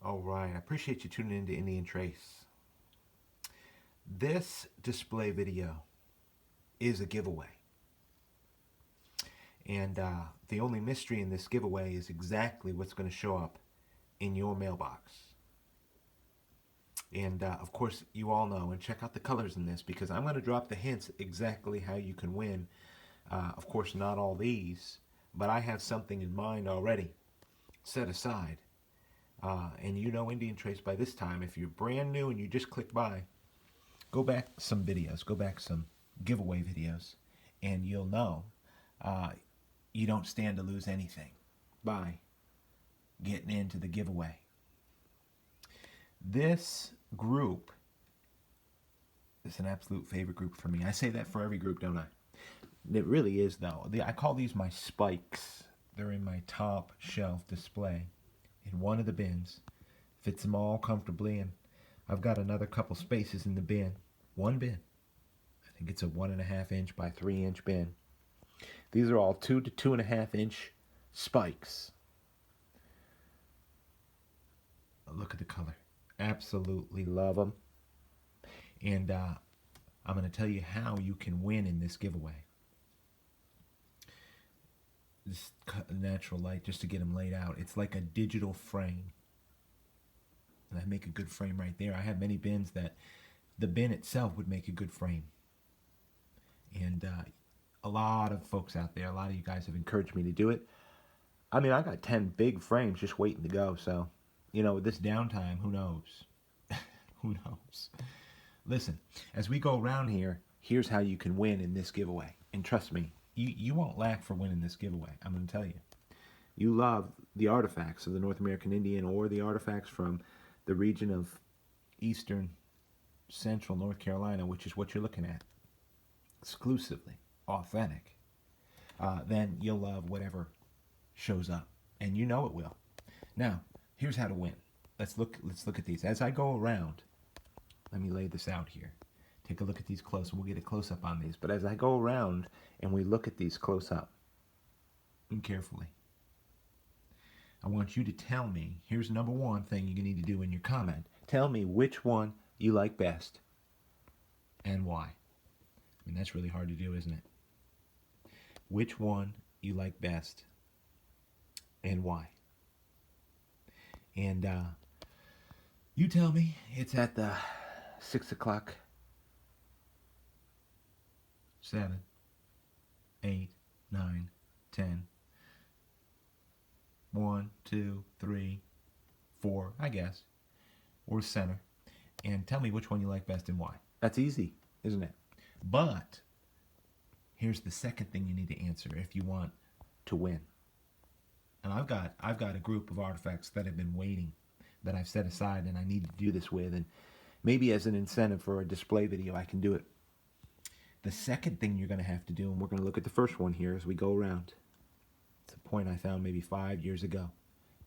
All right, I appreciate you tuning into Indian Trace. This display video is a giveaway. And the only mystery in this giveaway is exactly what's going to show up in your mailbox. And of course, you all know, and check out the colors in this because I'm going to drop the hints exactly how you can win. Of course, not all these, but I have something in mind already set aside. And you know Indian Trace by this time. If you're brand new and you just clicked by, go back some videos, go back some giveaway videos, and you'll know you don't stand to lose anything by getting into the giveaway. This group is an absolute favorite group for me. I say that for every group, don't I? It really is, though. I call these my spikes. They're in my top shelf display in one of the bins. Fits them all comfortably, and I've got another couple spaces in the bin. One bin. I think it's a 1.5 inch by 3 inch bin. These are all 2 to 2.5 inch spikes. Look at the color. Absolutely love them. And I'm going to tell you how you can win in this giveaway. Just natural light just to get them laid out. It's like a digital frame. And I make a good frame right there. I have many bins that the bin itself would make a good frame. And a lot of folks out there, a lot of you guys have encouraged me to do it. I mean, I got 10 big frames just waiting to go. So, you know, with this downtime, who knows? Who knows? Listen, as we go around here, here's how you can win in this giveaway. And trust me, you won't lack for winning this giveaway. I'm going to tell you. You love the artifacts of the North American Indian or the artifacts from the region of eastern central North Carolina, which is what you're looking at, exclusively authentic, then you'll love whatever shows up, and you know it will. Now, here's how to win. Let's look at these. As I go around, let me lay this out here. Take a look at these close, and we'll get a close-up on these. But as I go around and we look at these close-up and carefully, I want you to tell me, here's number one thing you need to do in your comment. Tell me which one you like best and why. I mean, that's really hard to do, isn't it? Which one you like best and why. And you tell me. It's at the 6 o'clock, 7, 8, 9, 10, 1, 2, 3, 4, I guess, or center, and tell me which one you like best and why. That's easy, isn't it? But here's the second thing you need to answer if you want to win. And I've got a group of artifacts that have been waiting, that I've set aside, and I need to do this with, and maybe as an incentive for a display video, I can do it. The second thing you're going to have to do, and we're going to look at the first one here as we go around. It's a point I found maybe 5 years ago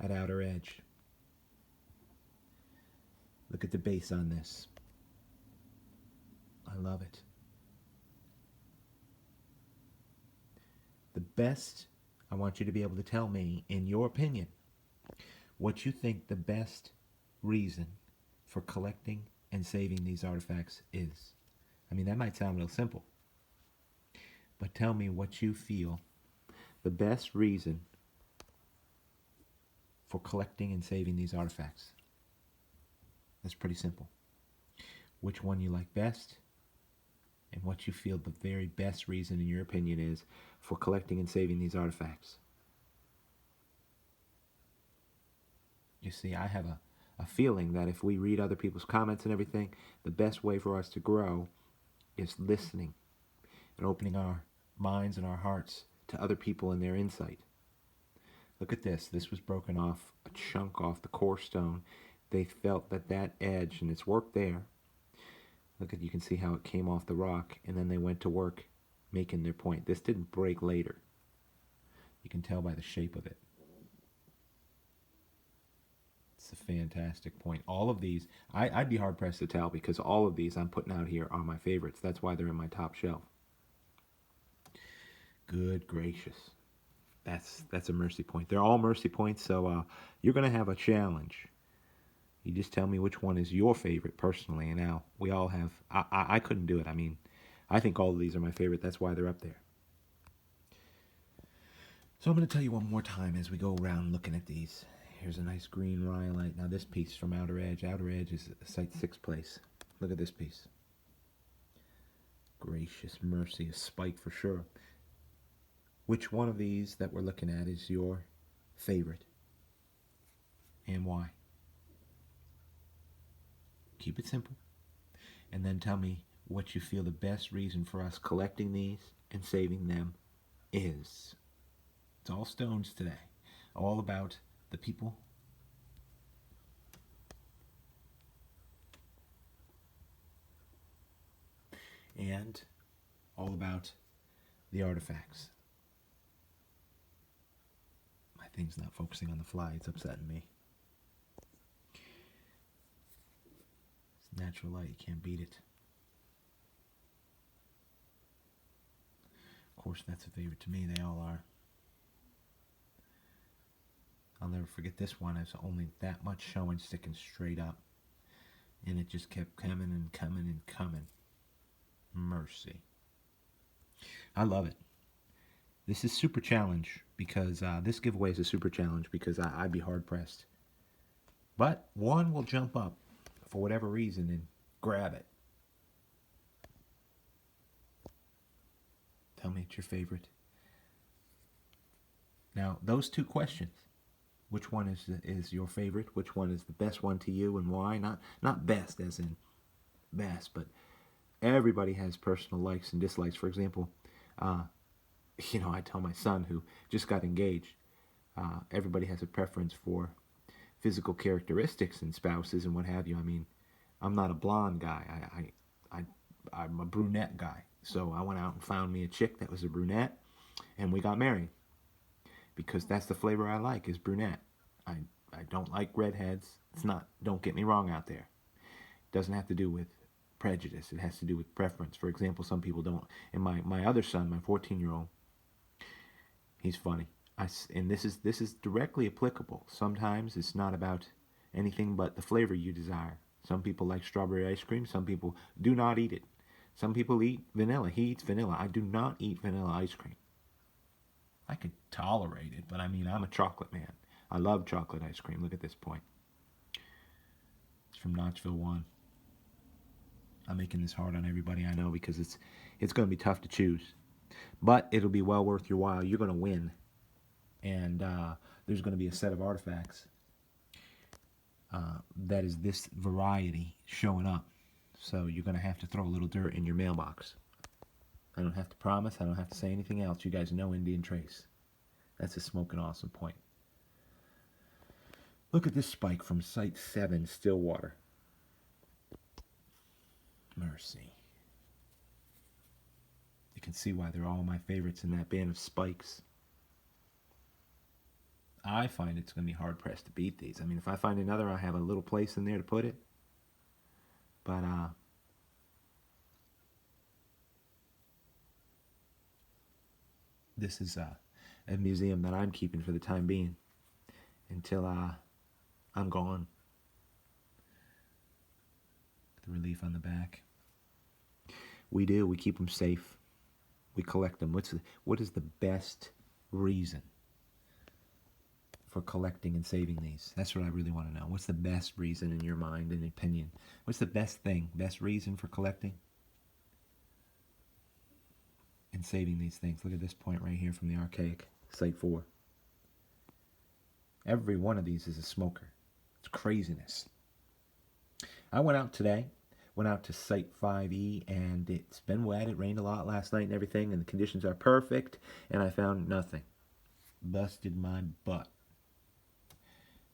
at Outer Edge. Look at the base on this. I love it. The best, I want you to be able to tell me, in your opinion, what you think the best reason for collecting and saving these artifacts is. I mean, that might sound real simple, but tell me what you feel the best reason for collecting and saving these artifacts. That's pretty simple. Which one you like best, and what you feel the very best reason in your opinion is for collecting and saving these artifacts. You see, I have a feeling that if we read other people's comments and everything, the best way for us to grow is listening and opening our minds and our hearts to other people and their insight. Look at this. This was broken off, a chunk off the core stone. They felt that edge, and it's work there. Look at, you can see how it came off the rock, and then they went to work making their point. This didn't break later. You can tell by the shape of it. It's a fantastic point. All of these, I'd be hard-pressed to tell because all of these I'm putting out here are my favorites. That's why they're in my top shelf. Good gracious. That's a mercy point. They're all mercy points, so you're going to have a challenge You just tell me which one is your favorite personally. And now we all have. I couldn't do it. I mean, I think all of these are my favorite. That's why they're up there. So I'm going to tell you one more time as we go around looking at these. Here's a nice green rhyolite. Now this piece from Outer Edge. Outer Edge is site 6th place. Look at this piece. Gracious mercy, a spike for sure. Which one of these that we're looking at is your favorite? And why? Keep it simple. And then tell me what you feel the best reason for us collecting these and saving them is. It's all stones today. All about the people. And all about the artifacts. My thing's not focusing on the fly. It's upsetting me. It's natural light. You can't beat it. Of course, that's a favorite to me. They all are. I'll never forget this one. It's only that much showing, sticking straight up. And it just kept coming and coming and coming. Mercy. I love it. This is super challenge because this giveaway is a super challenge because I'd be hard pressed. But one will jump up for whatever reason and grab it. Tell me it's your favorite. Now, those two questions. Which one is your favorite? Which one is the best one to you and why? Not best as in best, but everybody has personal likes and dislikes. For example, I tell my son who just got engaged, everybody has a preference for physical characteristics and spouses and what have you. I mean, I'm not a blonde guy. I'm a brunette guy. So I went out and found me a chick that was a brunette, and we got married. Because that's the flavor I like, is brunette. I don't like redheads. It's not, don't get me wrong out there. It doesn't have to do with prejudice. It has to do with preference. For example, some people don't. And my other son, my 14-year-old, he's funny. And this is directly applicable. Sometimes it's not about anything but the flavor you desire. Some people like strawberry ice cream. Some people do not eat it. Some people eat vanilla. He eats vanilla. I do not eat vanilla ice cream. I could tolerate it, but I mean, I'm a chocolate man. I love chocolate ice cream. Look at this point. It's from Notchville 1. I'm making this hard on everybody I know because it's going to be tough to choose. But it'll be well worth your while. You're going to win. And there's going to be a set of artifacts that is this variety showing up. So you're going to have to throw a little dirt in your mailbox. I don't have to promise. I don't have to say anything else. You guys know Indian Trace. That's a smoking awesome point. Look at this spike from Site 7, Stillwater. Mercy. You can see why they're all my favorites in that band of spikes. I find it's going to be hard-pressed to beat these. I mean, if I find another, I have a little place in there to put it. But, this is a museum that I'm keeping for the time being until I'm gone. The relief on the back. We do. We keep them safe. We collect them. What is the best reason for collecting and saving these? That's what I really want to know. What's the best reason in your mind and opinion? What's the best thing, best reason for collecting and saving these things? Look at this point right here from the archaic, Site 4. Every one of these is a smoker. It's craziness. I went out today, went out to Site 5E, and it's been wet. It rained a lot last night and everything, and the conditions are perfect, and I found nothing. Busted my butt.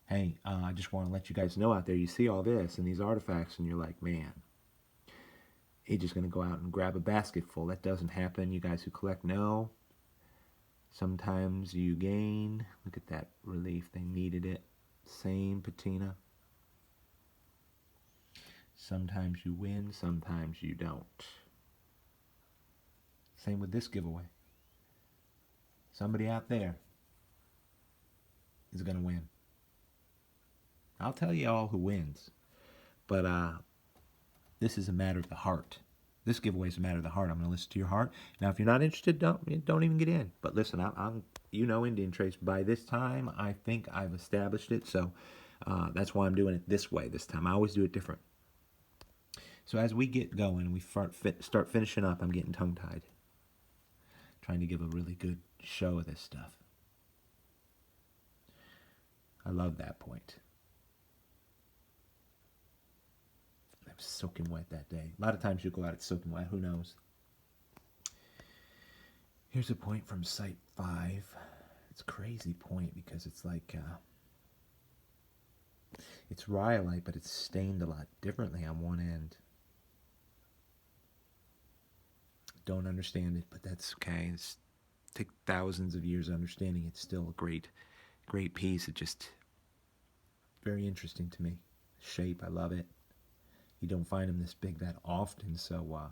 Hey, I just want to let you guys know out there, you see all this and these artifacts, and you're like, man, he's just going to go out and grab a basket full. That doesn't happen. You guys who collect know. Sometimes you gain. Look at that relief. They needed it. Same patina. Sometimes you win. Sometimes you don't. Same with this giveaway. Somebody out there is going to win. I'll tell you all who wins. But this is a matter of the heart. This giveaway is a matter of the heart. I'm going to listen to your heart. Now, if you're not interested, don't even get in. But listen, I'm Indian Trace. By this time, I think I've established it. So that's why I'm doing it this way this time. I always do it different. So as we get going, we start finishing up. I'm getting tongue-tied, trying to give a really good show of this stuff. I love that point. I was soaking wet that day. A lot of times you go out, it's soaking wet. Who knows? Here's a point from Site 5. It's a crazy point because it's like it's rhyolite, but it's stained a lot differently on one end. Don't understand it, but that's okay. It's take thousands of years of understanding. It's still a great piece. It just very interesting to me. Shape, I love it. You don't find them this big that often, so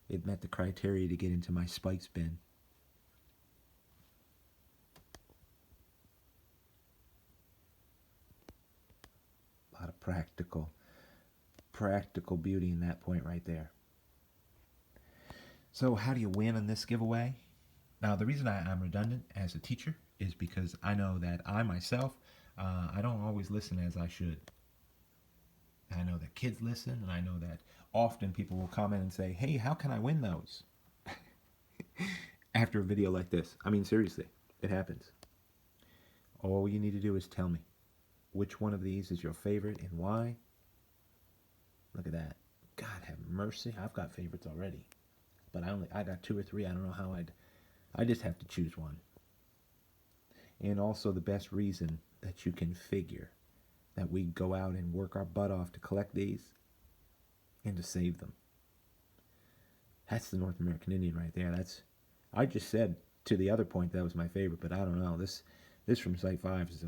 it met the criteria to get into my spikes bin. A lot of practical beauty in that point right there. So how do you win on this giveaway? Now, the reason I'm redundant as a teacher is because I know that I myself, I don't always listen as I should. I know that kids listen, and I know that often people will comment and say, hey, how can I win those? After a video like this. I mean, seriously, it happens. All you need to do is tell me which one of these is your favorite and why. Look at that. God have mercy. I've got favorites already. But I got 2 or 3. I don't know how I just have to choose one. And also the best reason that you can figure that we go out and work our butt off to collect these and to save them. That's the North American Indian right there. I just said to the other point that was my favorite, but I don't know. This from Site 5 is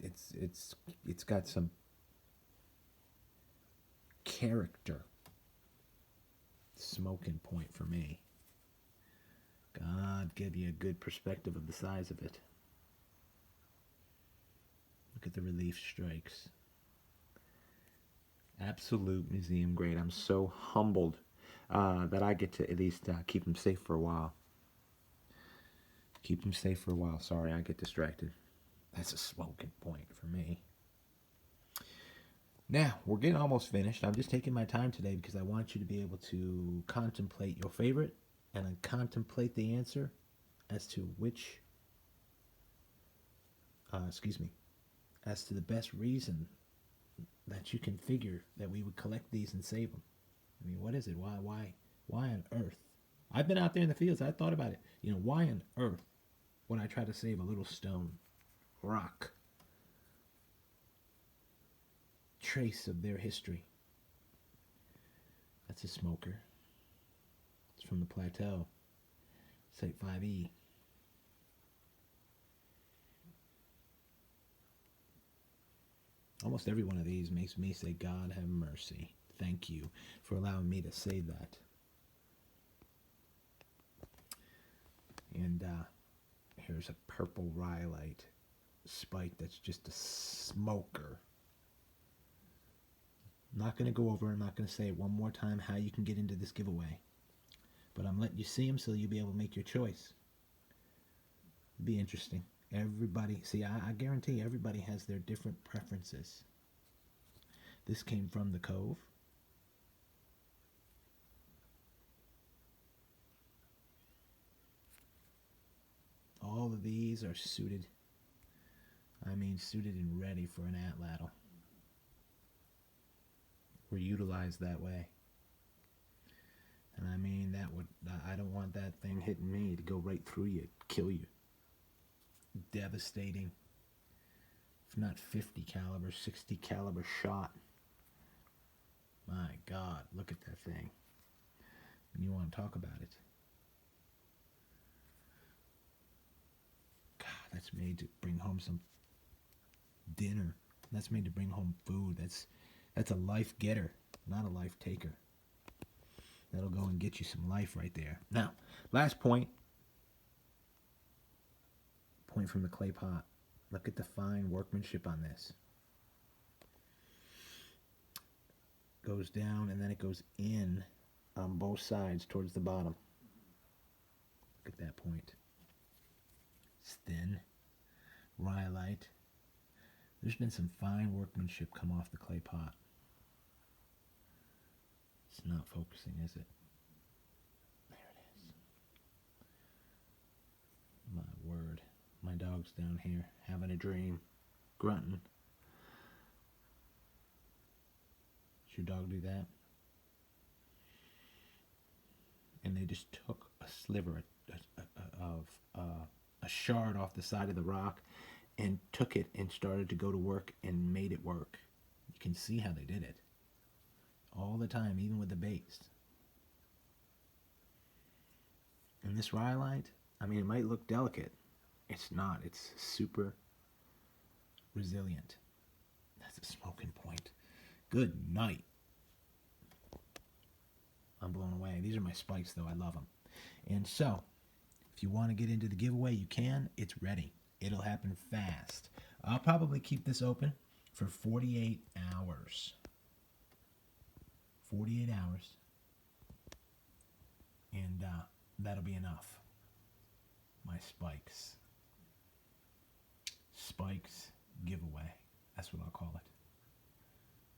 it's got some character. Smoking point for me. God give you a good perspective of the size of it. Look at the relief strikes. Absolute museum grade. I'm so humbled that I get to at least keep them safe for a while. Keep them safe for a while. Sorry, I get distracted. That's a smoking point for me. Now, we're getting almost finished. I'm just taking my time today because I want you to be able to contemplate your favorite and then contemplate the answer as to which, as to the best reason that you can figure that we would collect these and save them. I mean, what is it? Why on earth? I've been out there in the fields. I thought about it. Why on earth would I try to save a little stone, rock, trace of their history? That's a smoker. It's from the plateau. Site 5E. Almost every one of these makes me say, God have mercy. Thank you for allowing me to say that. And here's a purple rhyolite spike that's just a smoker. I'm not going to go over, I'm not going to say it one more time how you can get into this giveaway. But I'm letting you see them so you'll be able to make your choice. Be interesting. Everybody, see, I guarantee everybody has their different preferences. This came from the Cove. All of these are suited. I mean, suited and ready for an atlatl. We're utilized that way. And I mean, I don't want that thing hitting me to go right through you, kill you. Devastating, if not 50 caliber, 60 caliber shot. My God, look at that thing. And you want to talk about it. God, that's made to bring home some dinner. That's made to bring home food. That's a life getter, not a life taker. That'll go and get you some life right there. Now, last point. Point from the clay pot. Look at the fine workmanship on this. Goes down and then it goes in on both sides towards the bottom. Look at that point. It's thin. Rhyolite. There's been some fine workmanship come off the clay pot. It's not focusing, is it? There it is. My word. My dog's down here having a dream, grunting. Does your dog do that? And they just took a sliver of a shard off the side of the rock and took it and started to go to work and made it work. You can see how they did it. All the time, even with the base. And this rhyolite, I mean, it might look delicate. It's not. It's super resilient. That's a smoking point. Good night. I'm blown away. These are my spikes, though. I love them. And so, if you want to get into the giveaway, you can. It's ready. It'll happen fast. I'll probably keep this open for 48 hours. 48 hours. And that'll be enough. My spikes. Spikes giveaway. That's what I'll call it.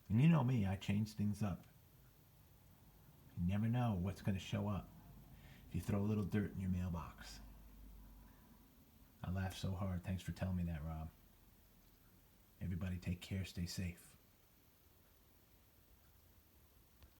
And you know me, I change things up. You never know what's going to show up if you throw a little dirt in your mailbox. I laughed so hard. Thanks for telling me that, Rob. Everybody take care. Stay safe.